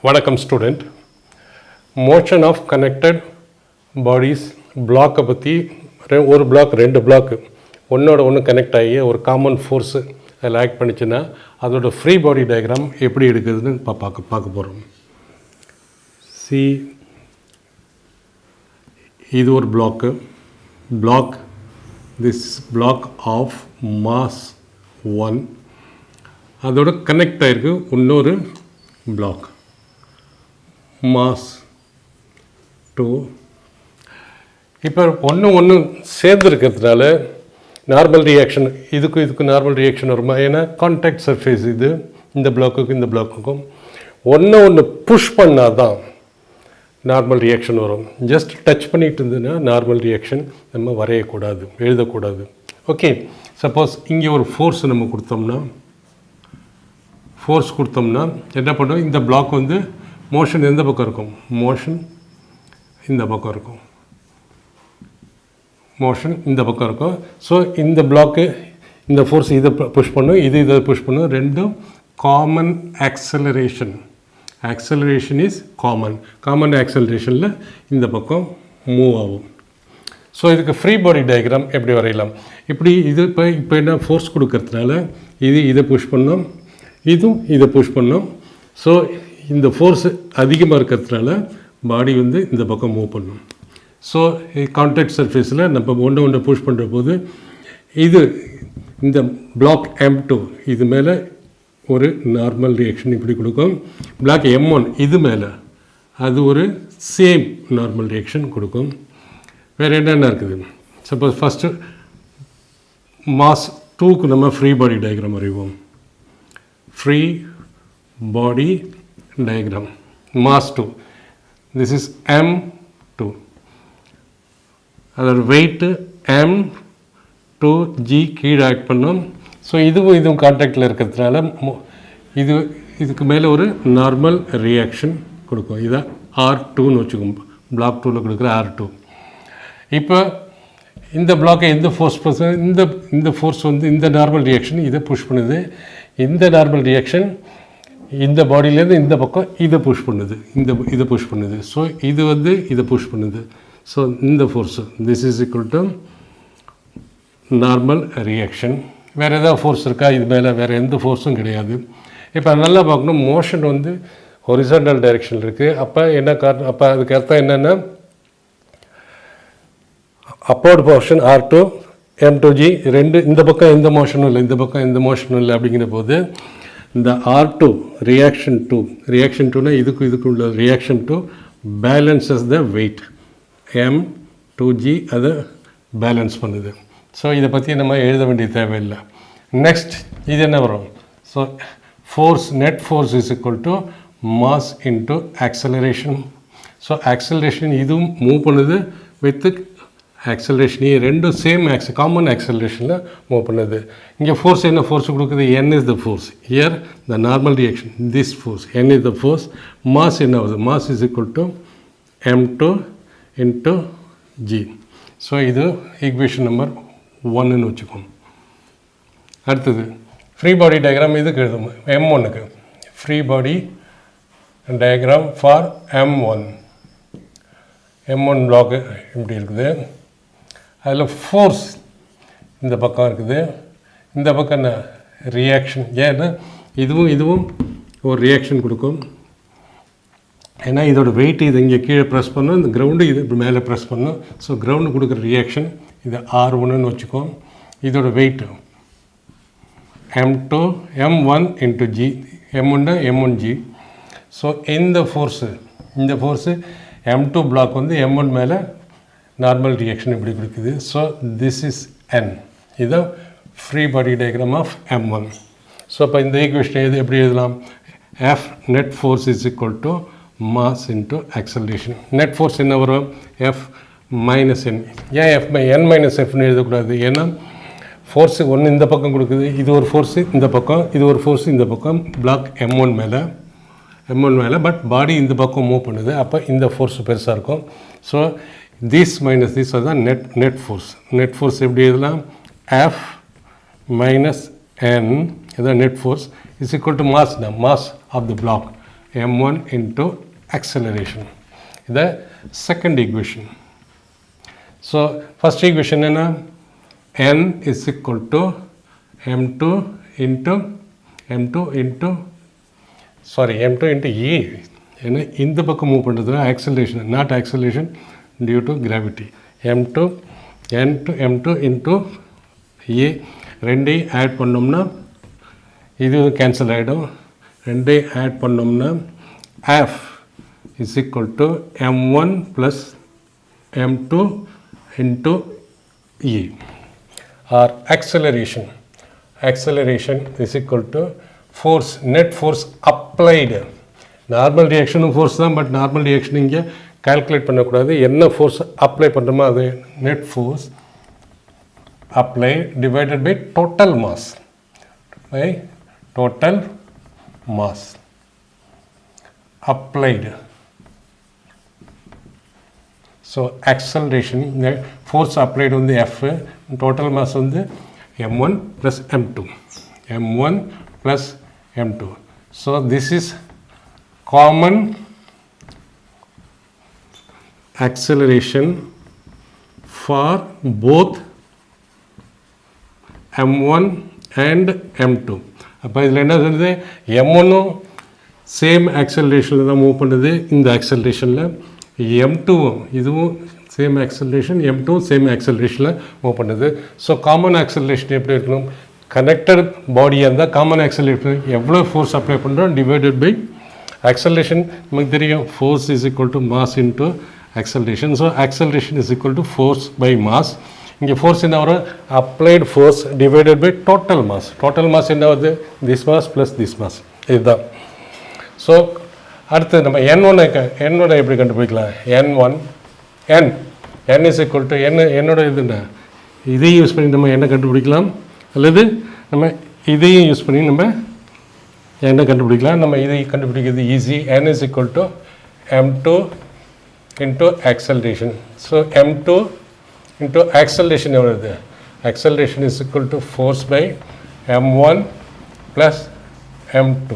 வணக்கம் student. Motion of connected bodies பிளாக்கை பற்றி ஒரு பிளாக் ரெண்டு பிளாக்கு ஒன்றோட ஒன்று கனெக்ட் ஆகி ஒரு காமன் ஃபோர்ஸு அதில் ஆக்ட் பண்ணிச்சுன்னா அதோட ஃப்ரீ பாடி டயக்ராம் எப்படி எடுக்குதுன்னு பார்க்க போகிறோம். சி, இது ஒரு block this block of mass 1 அதோட கனெக்ட் ஆகிருக்கு இன்னொரு பிளாக் மாஸ் 2. இப்போ ஒன்று சேர்ந்துருக்கிறதுனால நார்மல் ரியாக்ஷன் இதுக்கு நார்மல் ரியாக்ஷன் வருமா? ஏன்னா கான்டாக்ட் சர்ஃபேஸ் இது இந்த பிளாக்குக்கும் இந்த பிளாக்குக்கும் ஒன்று புஷ் பண்ணால் தான் நார்மல் ரியாக்ஷன் வரும். ஜஸ்ட் டச் பண்ணிட்டு இருந்ததுன்னா நார்மல் ரியாக்ஷன் நம்ம வரையக்கூடாது, எழுதக்கூடாது. ஓகே, சப்போஸ் இங்கே ஒரு ஃபோர்ஸ் நம்ம கொடுத்தோம்னா என்ன பண்ணுவோம்? இந்த பிளாக் வந்து மோஷன் எந்த பக்கம் இருக்கும்? மோஷன் இந்த பக்கம் இருக்கும். ஸோ இந்த பிளாக்கு இந்த ஃபோர்ஸ் இதை புஷ் பண்ணும், இதை புஷ் பண்ணும். ரெண்டும் காமன் ஆக்சலரேஷன் இஸ் காமன் ஆக்சலரேஷனில் இந்த பக்கம் மூவ் ஆகும். ஸோ இதுக்கு ஃப்ரீ பாடி டயக்ராம் எப்படி வரையலாம்? இப்படி இது இப்போ என்ன ஃபோர்ஸ் கொடுக்கறதுனால இதை புஷ் பண்ணோம், இதுவும் இதை புஷ் பண்ணோம். ஸோ இந்த ஃபோர்ஸ் அதிகமாக இருக்கிறதுனால பாடி வந்து இந்த பக்கம் மூவ் பண்ணும். ஸோ கான்டாக்ட் சர்ஃபேஸில் நம்ம ஒன்று புஷ் பண்ணுற போது இந்த பிளாக் M2 இது மேலே ஒரு நார்மல் ரியாக்ஷன் இப்படி கொடுக்கும். பிளாக் M1 இது மேலே அது ஒரு சேம் நார்மல் ரியாக்ஷன் கொடுக்கும். வேறு என்னென்ன இருக்குது? சப்போஸ் ஃபஸ்ட்டு மாஸ் 2க்கு நம்ம ஃப்ரீ பாடி டயக்ராம் வரைவோம். Free body diagram mass 2, this is M2, அதோட weight M2G கீழே ஆக்ட் பண்ணோம். ஸோ இதுவும் கான்டாக்டில் இருக்கிறதுனால இதுக்கு மேலே ஒரு நார்மல் ரியாக்ஷன் கொடுக்கும். இதை R2ன்னு வச்சுக்கோம், பிளாக் 2ல் கொடுக்குற R2. இப்போ இந்த பிளாக்கை எந்த ஃபோர்ஸ் இந்த ஃபோர்ஸ் வந்து இந்த நார்மல் ரியாக்ஷன் இதை புஷ் பண்ணுது. இந்த நார்மல் ரியாக்ஷன் இந்த பாடியிலேருந்து இந்த பக்கம் இதை புஷ் பண்ணுது, இதை புஷ் பண்ணுது. ஸோ இது வந்து இதை புஷ் பண்ணுது. ஸோ இந்த force this is equal to normal reaction. வேறு எதாவது ஃபோர்ஸ் இருக்கா? இது மேலே வேறு எந்த ஃபோர்ஸும் கிடையாது. இப்போ நல்லா பார்க்கணும், மோஷன் வந்து ஹொரிசாண்டல் டைரெக்ஷன் இருக்குது. அப்போ என்ன காரணம்? அப்போ அதுக்கு அர்த்தம் என்னென்னா அப்போர்ட் போர்ஷன் R2 M2G ரெண்டு இந்த பக்கம் எந்த மோஷனும் இல்லை, இந்த பக்கம் எந்த மோஷனும் இல்லை. அப்படிங்கிற போது இந்த R2 ரியாக்ஷன் 2னா இதுக்கு உள்ள reaction 2 balances the weight M2G அதை பேலன்ஸ் பண்ணுது. ஸோ இதை பற்றி நம்ம எழுத வேண்டிய தேவையில்லை. நெக்ஸ்ட் இது என்ன வரும்? So net force is equal to mass into acceleration. So acceleration இதுவும் மூவ் பண்ணுது வித் ஆக்சலரேஷன், ரெண்டும் சேம் காமன் ஆக்சலரேஷனில் மூவ் பண்ணுது. இங்கே ஃபோர்ஸ் என்ன ஃபோர்ஸ் கொடுக்குது? N is the force. Here the normal reaction this force N is the force. Mass என்ன ஆகுது? Mass is equal to M2 into G. So இது ஈக்குவேஷன் நம்பர் 1ன்னு வச்சுக்கோம். அடுத்தது ஃப்ரீ பாடி டயக்ராம் இதுக்கு எழுதும் M1க்கு. Free body diagram for M1 block இப்படி இருக்குது. அதில் ஃபோர்ஸ் இந்த பக்கம் இருக்குது, இந்த பக்கம் என்ன ரியாக்ஷன். ஏன்னா இதுவும் ஒரு ரியாக்ஷன் கொடுக்கும். ஏன்னா இதோட வெயிட் இது இங்கே கீழே ப்ரெஸ் பண்ணும், இந்த கிரவுண்டு இது இப்படி மேலே ப்ரெஸ் பண்ணும். ஸோ கிரவுண்டு கொடுக்குற ரியாக்ஷன் இது R1ன்னு வச்சுக்கோம். இதோட weight M1 into G, M1G. So இந்த ஃபோர்ஸு M2 பிளாக் வந்து M1 மேலே நார்மல் ரியாக்ஷன் இப்படி கொடுக்குது. So this is N. இதுதான் free body diagram of M1. So அப்போ இந்த ஈக்குவேஷன் எப்படி எழுதலாம்? F net force is equal to mass into acceleration. Net force என்ன வரும்? F minus N. ஏன் N மைனஸ் Fன்னு எழுதக்கூடாது? ஏன்னா ஃபோர்ஸு ஒன்று இந்த பக்கம் கொடுக்குது, இது ஒரு ஃபோர்ஸு இந்த பக்கம், இது ஒரு ஃபோர்ஸு இந்த பக்கம். பிளாக் M1 மேலே பட் பாடி இந்த பக்கம் மூவ் பண்ணுது. அப்போ இந்த ஃபோர்ஸ் பெருசாக இருக்கும். ஸோ திஸ் மைனஸ் திஸ் அதுதான் நெட் ஃபோர்ஸ் எப்படி எழுதலாம்? F மைனஸ் N இதுதான் net force is equal to mass of the block. m1 into acceleration. The second equation. So first equation is n is equal to m2 into m2 into e. இந்த பக்கம் move பண்ணுறதுனா acceleration, not acceleration due to gravity. m2 into e ரெண்டையும் add பண்ணோம்னா இது cancel ஆகிடும். ரெண்டையும் add பண்ணோம்னா f is equal to m1 plus m2 into e, or acceleration is equal to force, net force applied. Normal ரியாக்ஷனும் force தான், but normal reaction இங்கே calculate பண்ணக்கூடாது. என்ன ஃபோர்ஸ் அப்ளை பண்ணுறோமோ அது net force apply divided by total mass applied. So acceleration, இந்த force applied வந்து F, total mass வந்து m1 plus m2. So this is common acceleration for both m1 and m2. அப்போ இதில் என்ன சொல்லுது, m1ம் சேம் ஆக்சலரேஷனில் தான் மூவ் பண்ணுது இந்த ஆக்சலரேஷனில், m2வும் இதுவும் சேம் ஆக்சலரேஷன், m2வும் சேம் ஆக்சலரேஷனில் மூவ் பண்ணுது. ஸோ காமன் ஆக்சலரேஷன் எப்படி இருக்கணும், கனெக்டட் பாடியாக இருந்தால் காமன் ஆக்சலரேஷன் எவ்வளோ ஃபோர்ஸ் அப்ளை பண்ணுறோம் டிவைடட் பை acceleration. நமக்கு தெரியும் force is equal to mass into acceleration. So acceleration is equal to force by mass. இங்கே force என்ன வரும், applied force divided by total mass. Total mass என்ன வருது, this mass plus this mass. இதுதான். So அடுத்து நம்ம n1 எப்படி கண்டுபிடிக்கலாம், n is equal to என்னோட இதுன்னா இதையும் யூஸ் பண்ணி நம்ம என்ன கண்டுபிடிக்கலாம், அல்லது நம்ம இதையும் யூஸ் பண்ணி நம்ம என்ன கண்டுபிடிக்கலாம். நம்ம இதை கண்டுபிடிக்கிறது easy. n is equal to m2 into acceleration. So m2 into acceleration எவ்வளவு, acceleration is equal to force by m1 plus m2.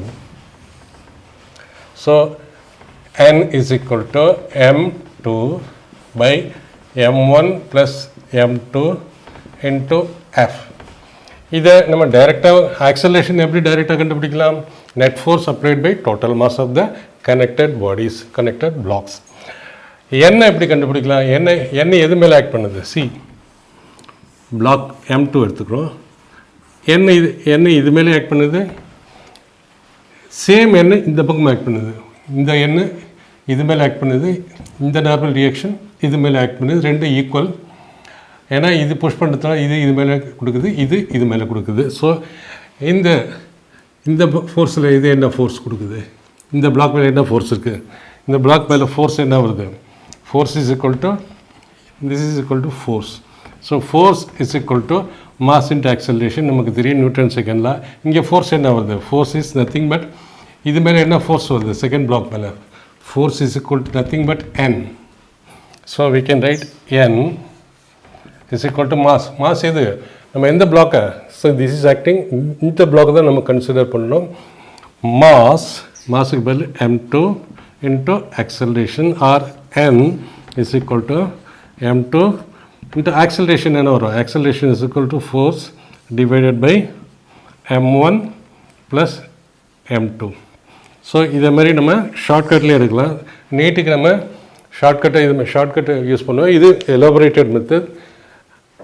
So n is equal to m2 by m1 plus m2 into f. இதை நம்ம டைரெக்டாக acceleration எப்படி டைரெக்டாக கண்டுபிடிக்கலாம், net force applied by total mass of the connected bodies, connected blocks. என்ன எப்படி கண்டுபிடிக்கலாம், என்ன எது மேலே ஆக்ட் பண்ணுது, சி பிளாக் m2 எடுத்துக்கிறோம், என்ன இது மேலே ஆக்ட் பண்ணுது, சேம் என்ன இந்த பக்கம் ஆக்ட் பண்ணுது, இந்த என்ன இது மேலே ஆக்ட் பண்ணுது, இந்த நார்மல் ரியாக்ஷன் இது மேலே ஆக்ட் பண்ணுது, ரெண்டு ஈக்குவல். ஏன்னா இது புஷ் பண்ணுறதுனால இது மேலே கொடுக்குது, இது மேலே கொடுக்குது. ஸோ இந்த ஃபோர்ஸில் இது என்ன ஃபோர்ஸ் கொடுக்குது, இந்த பிளாக் மேலே என்ன ஃபோர்ஸ் இருக்குது, இந்த பிளாக் மேலே ஃபோர்ஸ் என்ன வருது, force is equal to this is equal to force. So force is equal to mass int acceleration. நமக்கு தெரியும் நியூட்டன் செகண்டில். இங்கே ஃபோர்ஸ் என்ன வருது, ஃபோர்ஸ் இஸ் நத்திங் பட் இது மேலே என்ன ஃபோர்ஸ் வருது, செகண்ட் பிளாக் மேலே force is equal to nothing but n. So we can write n is equal to mass எது, நம்ம எந்த பிளாக்கை, ஸோ திஸ் இஸ் ஆக்டிங், இந்த பிளாக் தான் நம்ம கன்சிடர் பண்ணணும். மாஸுக்கு பதில் m2 into acceleration, or n is equal to m2 into acceleration. என்ன வரும், acceleration is equal to force divided by m1 plus m2. So இதை மாதிரி நம்ம ஷார்ட்கட்லேயே எடுக்கலாம். நீட்டுக்கு நம்ம ஷார்ட்கட்டை யூஸ் பண்ணுவோம். இது எலாபரேட்டட் மெத்தட்.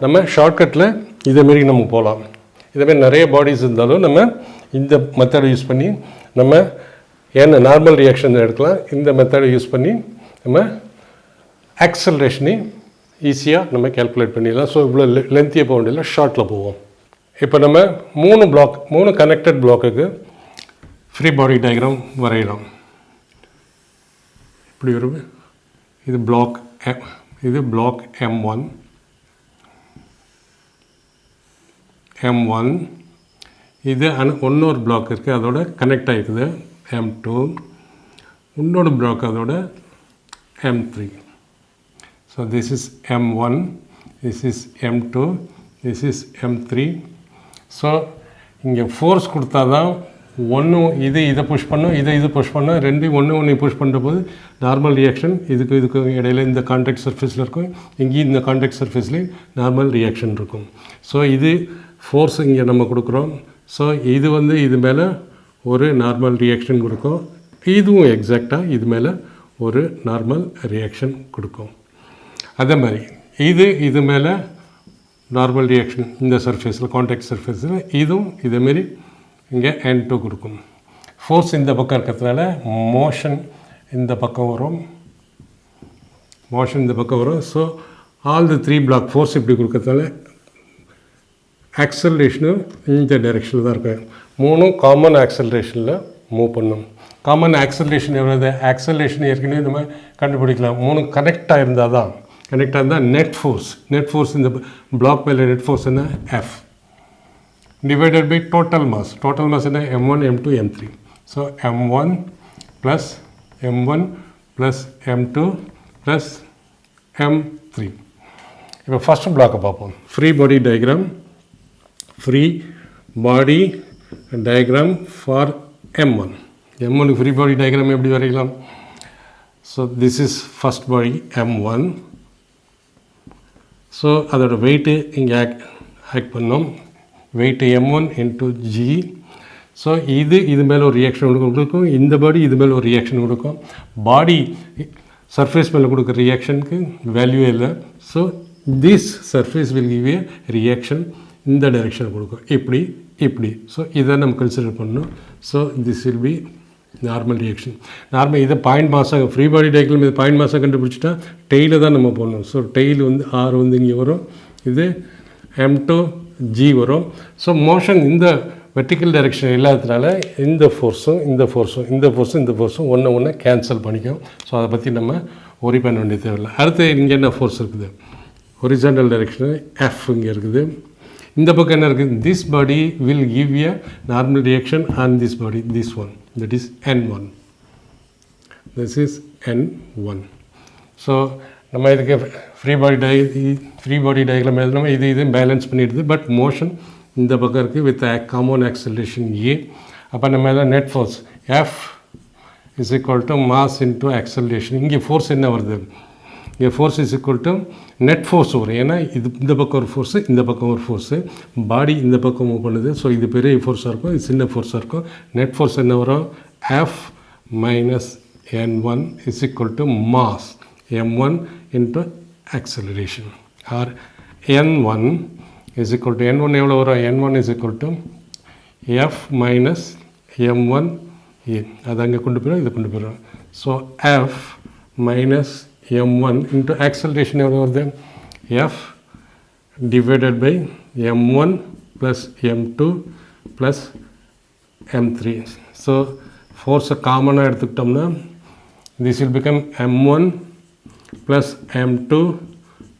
நம்ம ஷார்ட்கட்டில் இதேமாரி நம்ம போகலாம். இதேமாரி நிறைய பாடிஸ் இருந்தாலும் நம்ம இந்த மெத்தடை யூஸ் பண்ணி நம்ம என்ன நார்மல் ரியாக்ஷன் எடுக்கலாம். இந்த மெத்தடை யூஸ் பண்ணி நம்ம ஆக்சலரேஷனை ஈஸியாக நம்ம கேல்குலேட் பண்ணிடலாம். ஸோ இவ்வளோ லென்த்தியாக போக வேண்டியதில்லை, ஷார்ட்டில் போவோம். இப்போ நம்ம மூணு கனெக்டட் பிளாக்குக்கு ஃப்ரீ பாடி டயக்ராம் வரையலாம். இப்படி வரும். இது பிளாக் M1. இது இன்னொரு பிளாக் இருக்குது, அதோட கனெக்ட் ஆகிருக்குது M2. இன்னொரு பிளாக் அதோட M3. So this is M1, this is M2, this is M3. So இங்கே ஃபோர்ஸ் கொடுத்தா தான் ஒன்று இதை புஷ் பண்ணும், இது புஷ் பண்ணும், ரெண்டு ஒன்று புஷ் பண்ணுற போது நார்மல் ரியாக்ஷன் இதுக்கு இடையில இந்த கான்டாக்ட் சர்ஃபேஸில் இருக்கும், இங்கேயும் இந்த கான்டாக்ட் சர்ஃபேஸ்லேயும் நார்மல் ரியாக்ஷன் இருக்கும். ஸோ இது ஃபோர்ஸ் இங்கே நம்ம கொடுக்குறோம். ஸோ இது இது மேலே ஒரு நார்மல் ரியாக்ஷன் கொடுக்கும், இதுவும் எக்ஸாக்டாக இது மேலே ஒரு நார்மல் ரியாக்ஷன் கொடுக்கும். அதே மாதிரி இது மேலே நார்மல் ரியாக்ஷன் இந்த சர்ஃபேஸில் கான்டாக்ட் சர்ஃபேஸில் இதுவும் இதேமாரி இங்கே N2 கொடுக்கும். ஃபோர்ஸ் இந்த பக்கம் இருக்கிறதுனால மோஷன் இந்த பக்கம் வரும். So all the 3 block force இப்படி கொடுக்கறதுனால ஆக்சலரேஷனும் இந்த டைரெக்ஷனில் தான் இருக்கு. மூணும் காமன் ஆக்சலரேஷனில் மூவ் பண்ணும். காமன் ஆக்சலரேஷன் எவ்வளோ? ஆக்சலரேஷன் ஏற்கனவே நம்ம கண்டுபிடிக்கலாம். மூணு கனெக்டாக இருந்தால் நெட் ஃபோர்ஸ் இந்த பிளாக் மேலே நெட் ஃபோர்ஸ் என்ன? F divided by total mass என்ன? M1 M2 M3. So M1 plus M1 plus M2 plus M3. இப்போ ஃபஸ்ட்டு பிளாக்கை பார்ப்போம். Free body diagram for M1. M1 free body diagram எப்படி வரையலாம்? So this is first body M1. So அதோட weight இங்கே act பண்ணோம். Weight M1 into G. So இது மேலே ஒரு ரியாக்ஷன் கொடுக்கும், இந்த பாடி இது மேலே ஒரு ரியாக்ஷன் கொடுக்கும். பாடி சர்ஃபேஸ் மேலே கொடுக்குற ரியாக்ஷனுக்கு வேல்யூ இல்லை. So this surface will give A reaction இந்த டைரெக்ஷன் கொடுக்கும், இப்படி. ஸோ இதை நம்ம கன்சிடர் பண்ணணும். So this will be normal reaction. இதை பாயிண்ட் மாஸாக ஃப்ரீ பாடி டயக்ராம் இது பாயிண்ட் மாஸாக கண்டுபிடிச்சிட்டா டெய்லில் தான் நம்ம போடணும். ஸோ டெய்ல் R இங்கே வரும், இது M2 G வரும். ஸோ மோஷன் இந்த வெர்டிக்கல் டைரெக்ஷன் இல்லாததுனால இந்த ஃபோர்ஸும் ஒன்று கேன்சல் பண்ணிக்கும். ஸோ அதை பற்றி நம்ம ஒரி பண்ண வேண்டிய தேவையில்லை. அடுத்து இங்கே என்ன ஃபோர்ஸ் இருக்குது? ஹொரிசாண்டல் டைரெக்ஷன் F இங்கே இருக்குது. இந்த பக்கம் என்ன இருக்குது? This body will give a normal reaction on this body, this one, that is N1. This is N1. So நம்ம இதுக்கு ஃப்ரீ பாடி டயக்ராம் எழுதணும். இது பேலன்ஸ் பண்ணிடுது. பட் மோஷன் இந்த பக்கம் இருக்குது வித் காமன் ஆக்சலரேஷன் A. அப்போ நம்ம எல்லாம் net force F is equal to mass into acceleration. இங்கே ஃபோர்ஸ் என்ன வருது? இங்கே force is equal to net force வரும். ஏன்னா இந்த பக்கம் ஒரு ஃபோர்ஸு, இந்த பக்கம் ஒரு ஃபோர்ஸு, பாடி இந்த பக்கம் மூவ் பண்ணுது. ஸோ இது பெரிய ஃபோர்ஸாக இருக்கும், இது சின்ன ஃபோர்ஸாக இருக்கும். நெட் ஃபோர்ஸ் என்ன வரும்? F minus N1 is equal to mass M1 into acceleration, or N1 is equal to N1 எவ்வளோ வரும்? N1 is equal to F minus M1 A. அது அங்கே கொண்டு போயிடும், இது கொண்டு போயிடும். So F minus M1 into acceleration எவ்வளோ வருது? F divided by M1 plus M2 plus M3. So ஃபோர்ஸை காமனாக எடுத்துக்கிட்டோம்னா this will become M1 plus M2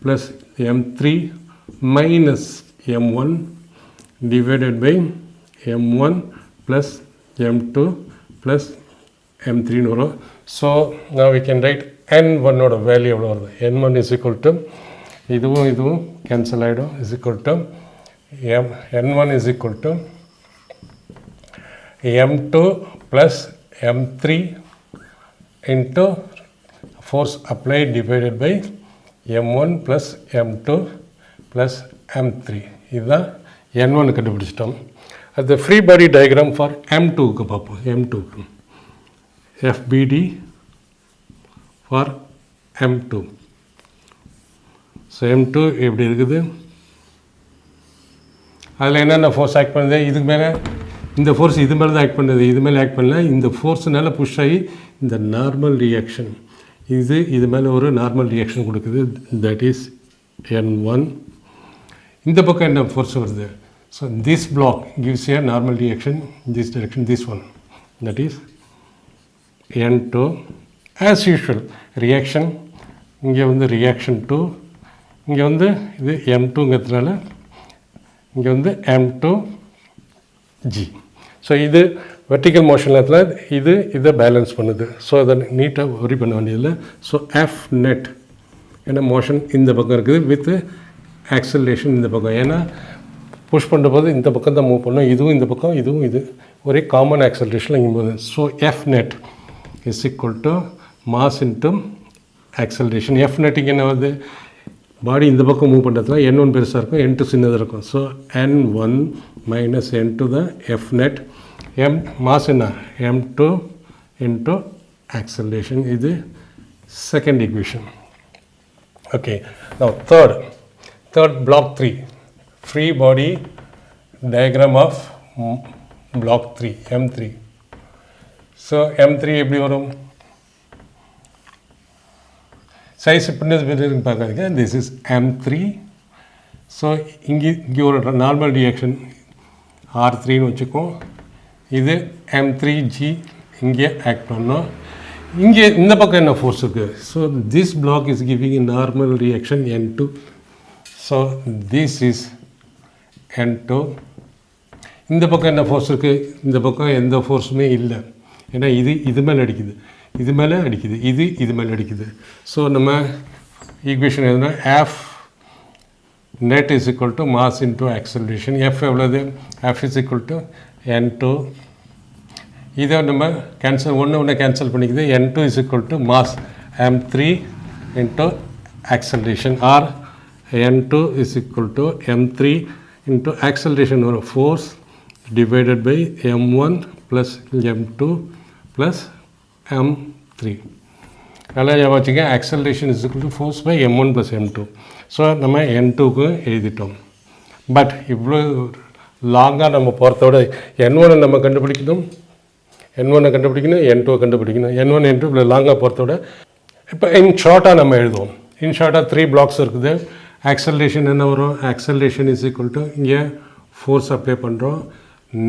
plus M3 minus M1 divided by M1 plus M2 plus M3 வரும். So now we can write N1 ஓட value எவ்வளோ வருது? N1 is equal to இதுவும் cancel ஆகிடும், is equal to N1 is equal to M2 plus M3 into force applied divided by M1 plus M2 plus M3. இதுதான் N1 கண்டுபிடிச்சிட்டோம். அது free body diagram for M2க்கு பார்ப்போம். M2க்கு FBD for M2. So M2 எப்படி இருக்குது? அதில் என்னென்ன force act பண்ணுது? இதுக்கு மேலே இந்த ஃபோர்ஸ் இது மேலே தான் ஆக்ட் பண்ணுது, இது மேலே ஆக்ட் பண்ணல. இந்த ஃபோர்ஸ்னால புஷ் ஆகி இந்த நார்மல் ரியாக்ஷன் இது மேலே ஒரு நார்மல் ரியாக்ஷன் கொடுக்குது, தட் இஸ் N1. இந்த பக்கம் என்ன ஃபோர்ஸ் வருது? So this block gives a normal reaction this direction, this one, that is N2. As usual reaction இங்கே ரியாக்ஷன் 2, இங்கே இது M2ங்கிறதுனால இங்கே M2G. ஸோ இது வெர்டிக்கல் மோஷனில் இதை பேலன்ஸ் பண்ணுது. ஸோ அதை நீட்டாக ஒரி பண்ண வேண்டியதில்லை. ஸோ எஃப் நெட் ஏன்னா மோஷன் இந்த பக்கம் இருக்குது வித் ஆக்சலரேஷன் இந்த பக்கம். ஏன்னா புஷ் பண்ணுற போது இந்த பக்கம் தான் மூவ் பண்ணோம், இதுவும் இந்த பக்கம், இதுவும் இது ஒரே காமன் ஆக்சலரேஷனில் இங்கே போகுது. So F net is equal to mass into acceleration. F நெட்டுக்கு என்ன வருது, பாடி இந்த பக்கம் மூவ் பண்ணுறதுல n1 பெருசாக இருக்கும், n2 சின்னதாக இருக்கும். ஸோ n1 மைனஸ் n2 தான் எஃப் நெட். மாஸ் என்ன, m2 இன்ட்டு ஆக்சலரேஷன். இது second equation. Okay, now third block 3, free body diagram of block 3, M3. So M3 எப்படி வரும், சைஸ் இப்படி பார்க்காதீங்க, this is M3. ஸோ இங்கே ஒரு நார்மல் ரியாக்ஷன் R3ன்னு வச்சுக்கோம். இது M3G இங்கே ஆக்ட் பண்ணோம். இங்கே இந்த பக்கம் என்ன ஃபோர்ஸ் இருக்குது, so this block is giving a normal reaction N2. So this is N2. இந்த பக்கம் என்ன ஃபோர்ஸ் இருக்குது, இந்த பக்கம் எந்த ஃபோர்ஸுமே இல்லை, ஏன்னா இது மேலே அடிக்குது, இது மேலே அடிக்குது, இது மேலே அடிக்குது. ஸோ நம்ம ஈக்குவேஷன் எதுனா F net is equal to mass into acceleration. F எவ்வளோது, F is equal to N2. இதை நம்ம ஒன்று கேன்சல் பண்ணிக்குது. N2 is equal to mass M3 into acceleration, or N2 is equal to M3 into acceleration வரும் force divided by M1 plus M2 plus M3. நல்லா ஞாபகம் வச்சுக்க, acceleration is equal to force by M1 plus M2. So நம்ம N2க்கு எழுதிட்டோம். But இவ்வளோ லாங்காக நம்ம போகிறதோட N1 நம்ம கண்டுபிடிக்கணும், N1 கண்டுபிடிக்கணும், N2 கண்டுபிடிக்கணும். N1 N2 இவ்வளோ லாங்காக போகிறதோட இப்போ இன் ஷார்ட்டாக நம்ம எழுதுவோம். இன் ஷார்ட்டாக 3 பிளாக்ஸ் இருக்குது. ஆக்சலரேஷன் என்ன வரும், ஆக்சலரேஷன் இஸ் ஈக்குவல் டு இங்கே ஃபோர்ஸ் அப்ளை பண்ணுறோம்,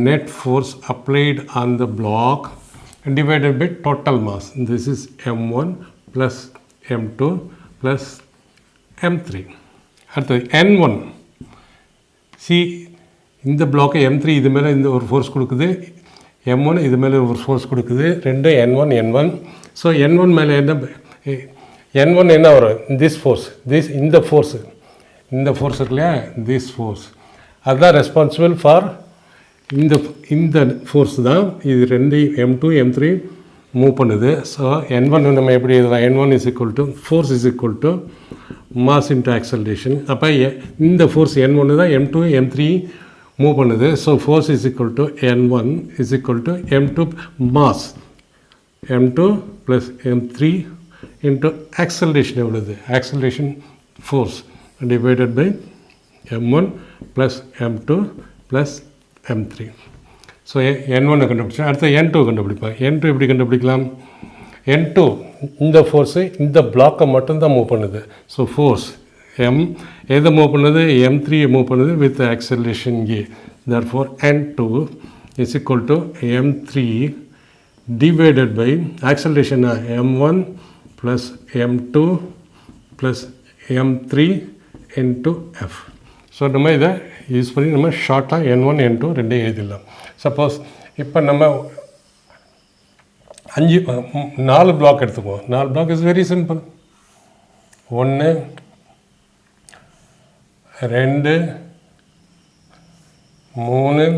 net force applied on the block divided by total mass. This is M1 plus M2 plus M3. அடுத்தது N1. See, இந்த பிளாக்கை M3 இது மேலே இந்த ஒரு ஃபோர்ஸ் கொடுக்குது, M1 இது மேலே ஒரு ஃபோர்ஸ் கொடுக்குது, ரெண்டு N1. ஸோ N1 மேலே N1 என்ன வரும், திஸ் ஃபோர்ஸ், இந்த ஃபோர்ஸ் இருக்கு இல்லையா, திஸ் ஃபோர்ஸ் அதுதான் ரெஸ்பான்சிபிள் ஃபார் இந்த ஃபோர்ஸ் தான் இது ரெண்டு M2 M3 மூவ் பண்ணுது. ஸோ N1 நம்ம எப்படி எழுதலாம், N1 is equal to force is equal to mass into acceleration. அப்போ இந்த ஃபோர்ஸ் N1 தான் M2 M3 மூவ் பண்ணுது. So force is equal to N1 is equal to M2 mass M2 plus M3 into acceleration எவ்வளோது, acceleration force divided by M1 plus M2 plus M3. So N1 கண்டுபிடிச்சேன். அடுத்து N2 கண்டுபிடிப்பேன். N2 எப்படி கண்டுபிடிக்கலாம், N2 இந்த force இந்த பிளாக்கை மட்டும்தான் மூவ் பண்ணுது. ஸோ ஃபோர்ஸ் எதை மூவ் பண்ணுது, M3 மூவ் பண்ணுது with acceleration A. Therefore N2 is equal to M3 divided by acceleration M1 plus M2 plus M3 into F. So நம்ம இதை யூஸ் பண்ணி நம்ம ஷார்ட்டாக N1 N2 ரெண்டே எழுதிடலாம். சப்போஸ் இப்போ நம்ம 4 பிளாக் எடுத்துக்குவோம். 4 block is very simple. 1 2 3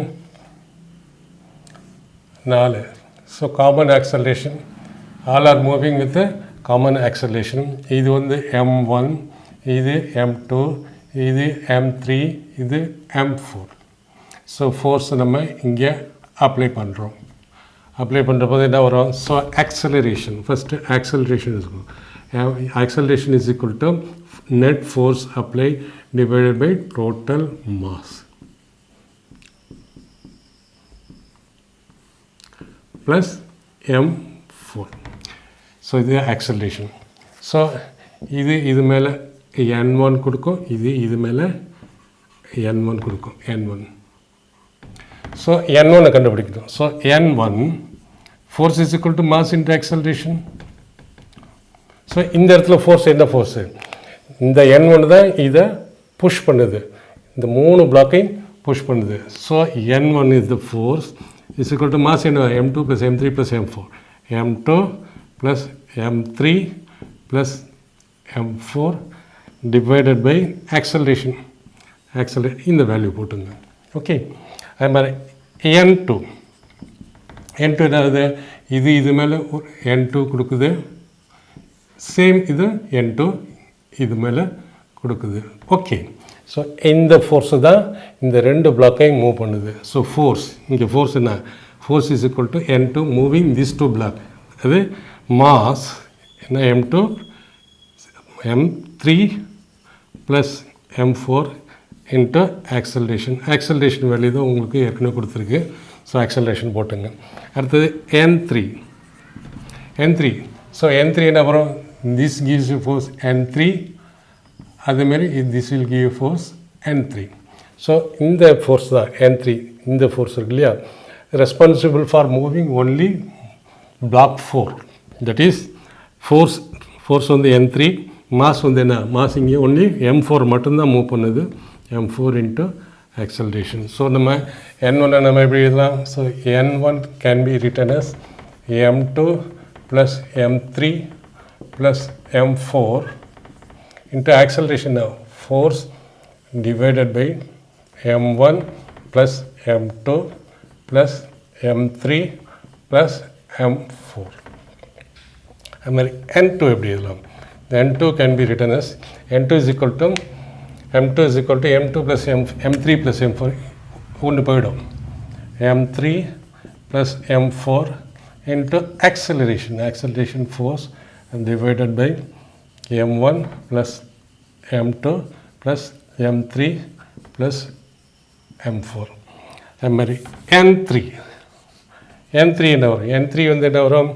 4. So common acceleration, all are moving with common acceleration. இது வந்து M1, இது M2, இது M3, இது M4. ஸோ ஃபோர்ஸ் நம்ம இங்கே அப்ளை பண்ணுறோம். அப்ளை பண்ணுறப்போது என்ன வரும், ஸோ ஆக்சலரேஷன் ஃபஸ்ட்டு ஆக்சலரேஷன் இருக்கும். Acceleration is equal to net force apply divided by total mass plus M4. So இது ஆக்சலரேஷன். ஸோ இது மேலே N1 கொடுக்கும், இது மேலே N1 கொடுக்கும், N1. ஸோ N1 கண்டுபிடிக்கணும். So N1 force is equal to mass into acceleration. So இந்த இடத்துல ஃபோர்ஸ் என்ன ஃபோர்ஸு, இந்த N1 தான் இதை புஷ் பண்ணுது, இந்த 3 பிளாக்கையும் புஷ் பண்ணுது. So N1 is the force is equal to mass என்ன, M2 plus M3 plus M4. M2 plus M3 plus M4 divided by acceleration. இந்த வேல்யூ போட்டுங்க. ஓகே, அது மாதிரி N2 n2 என்னது இது மேலே n2 கொடுக்குது, சேம் இது n2 இது மேலே கொடுக்குது. ஓகே, ஸோ இந்த ஃபோர்ஸு தான் இந்த ரெண்டு பிளாக்கையும் மூவ் பண்ணுது. ஸோ ஃபோர்ஸ், இங்கே ஃபோர்ஸ் என்ன, force is equal to n2 moving this two block. அது மாஸ் என்ன, m2 m3 plus m4 into acceleration. Acceleration value தான் உங்களுக்கு ஏற்கனவே கொடுத்துருக்கு. ஸோ ஆக்சலரேஷன் போட்டுங்க. அடுத்தது n3. ஸோ n3 என்ன வரும், this gives you force n3, அதேமாரி this will give you force n3. So இந்த ஃபோர்ஸ் தான் n3, இந்த ஃபோர்ஸ் இருக்கு இல்லையா, responsible for moving only block 4. That is force வந்து n3, மாஸ் வந்து என்ன, மாஸ் இங்கே ஒன்லி m4 மட்டும்தான் மூவ் பண்ணுது, m4 இன்ட்டு acceleration. ஸோ நம்ம n1 நம்ம எப்படி எழுதலாம், so n1 can be written as m2 plus m3 plus m4 into acceleration of force divided by m1 plus m2 plus m3 plus m4. அது மாதிரி n2 எப்படி எழுதலாம், n2 can be written as n2 is equal to m2 plus m3 plus m4 ஒன்று போயிடும், m3 plus m4 into acceleration force divided by m1 plus m2 plus m3 plus m4. அது மாதிரி n3 என்ன வரும், n3 வந்து என்ன வரும்,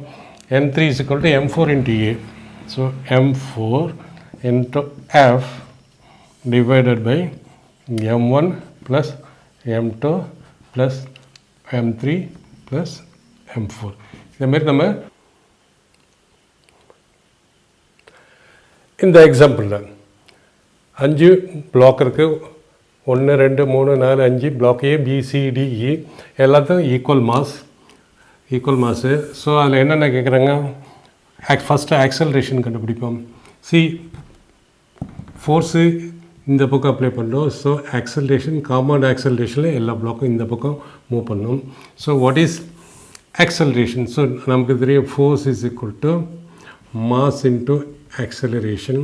n3 is equal to m4 into a. So m4 into f divided by m1 plus m2 plus m3 plus m4. இதே மாதிரி நம்ம இந்த எக்ஸாம்பிளில் 5 பிளாக் இருக்குது, 1 2 3 4 5 பிளாக் ஏ பி சி டி இ எல்லாத்துக்கும் ஈக்குவல் மாஸு. ஸோ அதில் என்னென்ன கேட்குறாங்க, ஃபஸ்ட்டு ஆக்சலரேஷன் கண்டுபிடிப்போம். ஃபோர்ஸு இந்த பக்கம் அப்ளை பண்ணுறோம். ஸோ ஆக்சலரேஷன், காம்பவுண்ட் ஆக்சலரேஷனில் எல்லா பிளாக்கும் இந்த பக்கம் மூவ் பண்ணணும். So what is acceleration, so நமக்கு தெரியும் force is equal to mass into acceleration.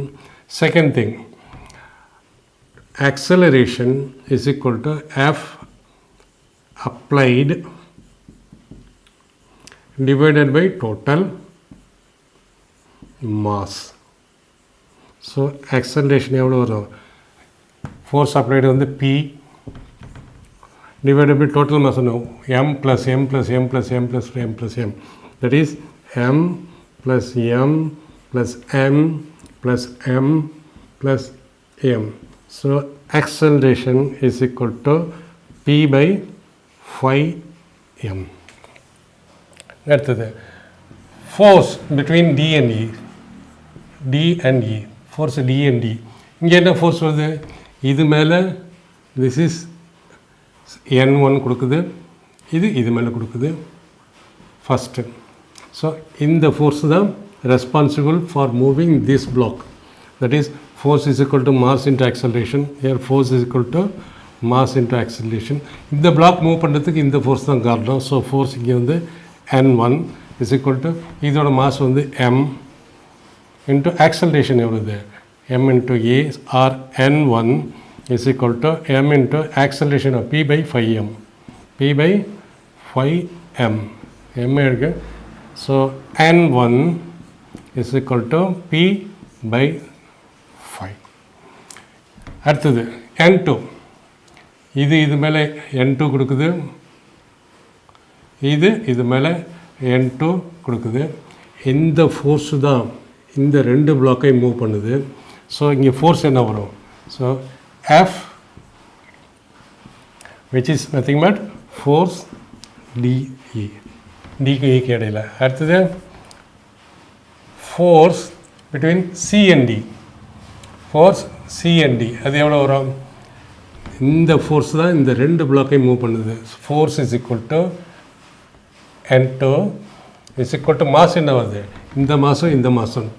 Second thing, acceleration is equal to F applied divided by total mass. So acceleration எவ்வளோ வரும், force applied வந்து P divided by total mass m plus m plus m plus m plus m plus m, that is m plus m plus m plus m plus m. So acceleration is equal to p by 5m. அடுத்தது force between d and e, force d and e. இங்கே என்ன force வருது, இது மேலே this is n1 கொடுக்குது, இது மேலே கொடுக்குது ஃபஸ்ட்டு. ஸோ இந்த ஃபோர்ஸ் தான் responsible for moving this block, that is force is equal to mass into acceleration. Here force is equal to mass into acceleration. இந்த பிளாக் மூவ் பண்ணுறதுக்கு இந்த ஃபோர்ஸ் தான் காரணம். ஸோ ஃபோர்ஸ் இங்கே வந்து n1 is equal to இதோட mass வந்து m into acceleration எவ்வளோது, m into a or n1 is equal to m into acceleration of p by 5m, p by 5m, m இருக்கு. So n1 is equal to p by 5. அடுத்தது n2, இது மேலே n2 கொடுக்குது, இது மேலே n2 கொடுக்குது. இந்த force தான் இந்த ரெண்டு பிளாக்கை மூவ் பண்ணுது. ஸோ இங்கே ஃபோர்ஸ் என்ன வரும், so F which is nothing but force DE, டிக்கு ஈக்கு இடையில். அடுத்தது force between C and D, force C and D அது எவ்வளோ வரும், இந்த ஃபோர்ஸ் தான் இந்த ரெண்டு பிளாக்கையும் மூவ் பண்ணுது. Force is equal to n2 is equal to mass என்ன வருது, இந்த மாதம்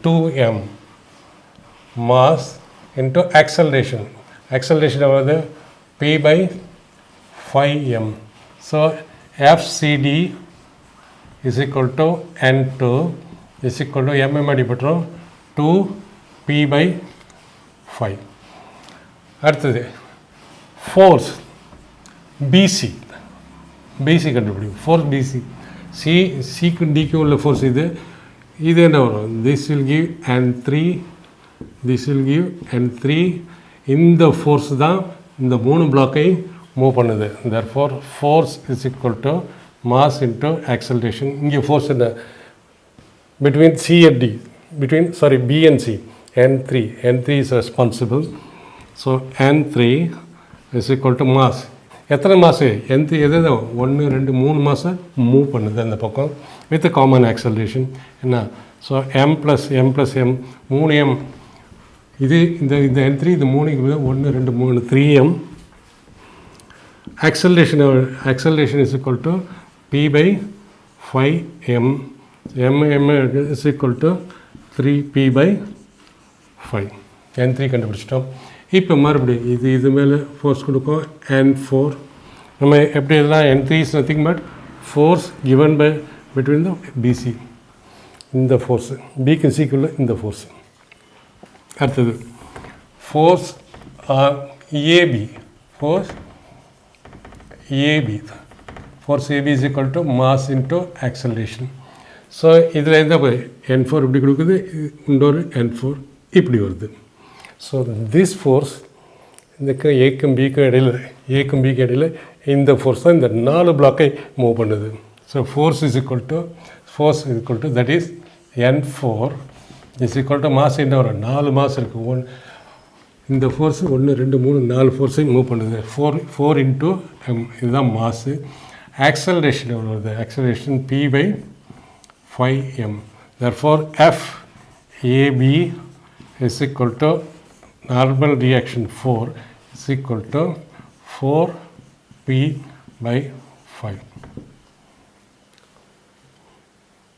2m மாஸ் இன்ட்டு ஆக்சலரேஷன் வருது p by 5m. So FCD is equal to N2 is equal to m அடிபட்டுரும் 2p/5. அடுத்தது ஃபோர்ஸ் பிசி கண்டுபிடிக்கும். ஃபோர்ஸ் பிசி சிக்கு டிக்கும் உள்ள ஃபோர்ஸ் இது என்ன வரும்? திஸ் வில் கிவ் N3 இந்த ஃபோர்ஸ் தான் இந்த 3 பிளாக்கை மூவ் பண்ணுது. therefore force is equal to mass into acceleration. இங்கே ஃபோர்ஸ் என்ன? between C and D, B and C, N3 is responsible. so N3 is equal to mass. எத்தனை மாசு? N3 எது 1 2 3 மாதம் மூவ் பண்ணுது அந்த பக்கம் வித் காமன் ஆக்சலரேஷன் என்ன? So m + m 3m. இது இந்த N3 இது 3 1 2 3 3m. acceleration is equal to p/5m. m is equal to 3p/5. N3 கண்டுபிடிச்சிட்டோம். இப்போ மறுபடியும் இது மேலே ஃபோர்ஸ் கொடுக்கும் N4. நம்ம எப்படி எல்லாம் N3 is nothing but force given by between the BC. இந்த ஃபோர்ஸு பிக்கு சிக்குள்ள இந்த ஃபோர்ஸ். அடுத்தது force AB. Force AB is equal to mass into acceleration. So இதில் எந்த N4 இப்படி கொடுக்குது, இன்னொரு N4 இப்படி வருது. ஸோ திஸ் ஃபோர்ஸ் இந்த ஏக்கும் பிக்கும் இடையில் இந்த ஃபோர்ஸ் தான் இந்த 4 பிளாக்கை மூவ் பண்ணுது. So force is equal to that is N4 is equal to mass என்ன வரும்? 4 மாஸ் இருக்குது. இந்த ஃபோர்ஸு 1 2 3 4 ஃபோர்ஸையும் மூவ் பண்ணுது. 4 இன்ட்டு m இதுதான் மாஸு. ஆக்சலரேஷன் எவ்வளோ வருது? Acceleration p/5m. therefore FAB is equal to normal reaction 4 is equal to 4p/5.